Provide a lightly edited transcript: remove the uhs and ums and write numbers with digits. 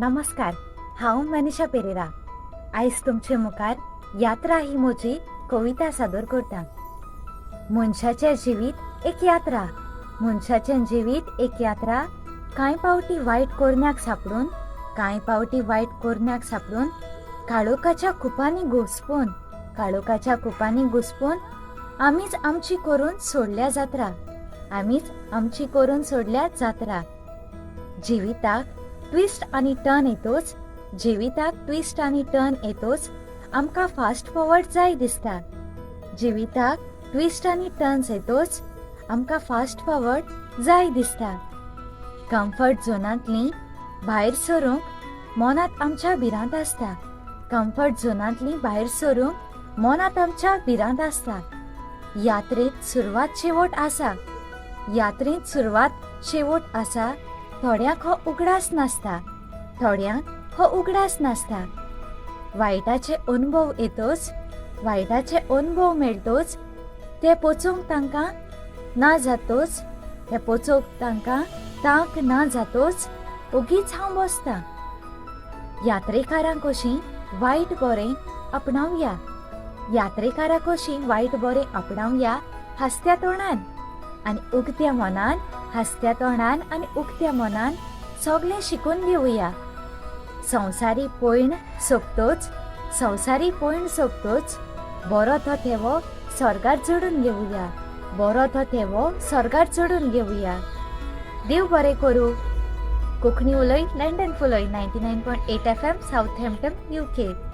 नमस्कार, हांव मनीषा पेरेरा. आयज तुमचे मुखार यात्रा ही म्हजी कविता सादर करता. मनशाचें जिवीत एक यात्रा. मनशाचें जिवीत एक यात्रा. कांय पावटी वायट कोरण्याक सांपडून, कांय पावटी वायट कोरण्याक सांपडून, काळोखाच्या कुपांनी घुसपून आमीच आमची करून सोडल्या जात्रा. आमीच आमची करून सोडल्या जात्रा. जिविताक ट्विस्ट आनी टर्न येतोच, जिविताक ट्विस्ट आनी टर्न येतोच आमकां फास्ट फॉवर्ड जाय दिसता. जिविताक ट्विस्ट आनी टर्न्स येतोच आमकां फास्ट फॉवर्ड जाय दिसता. कम्फर्ट झोनांतली भायर सरूंक मनांत आमच्या भिरांत आसता. कम्फर्ट झोनांतली भायर सरूंक मनांत आमच्या भिरांत आसता. यात्रेंत सुरवात शेवट आसा. यात्रेंत सुरवात शेवट आसा. थोड्यांक हो उगडास नासता. थोड्यांक हो उगडास नासता. वायटाचे अनुभव येतोच, वायटाचे अनुभव मेळटोच, ते पोचोवंक तांकां ना जातोच, ते पोचोवंक तांकां तांक ना जातोच ओगीच हांव बसतां. यात्रेकारांक अशीं वायट बरें आपणावया. यात्रेकारांक अशीं वायट बरें आपणावया हांसत्या तोंडान आनी उगत्या मनान. हांसत्या तोंडान आनी उगत्या मनान सगळें शिकून घेवया. संवसारी पयण सोंपतोच, संवसारी पयण सोंपतोच बरो तो थेवो सर्गार जोडून घेवया. बरो तो थेवो सर्गार जोडून घेवया. देव बरें करूं. कोंकणी उलय, लंडन फुलय. 99.8 FM, सावथहॅम्प्टन, UK.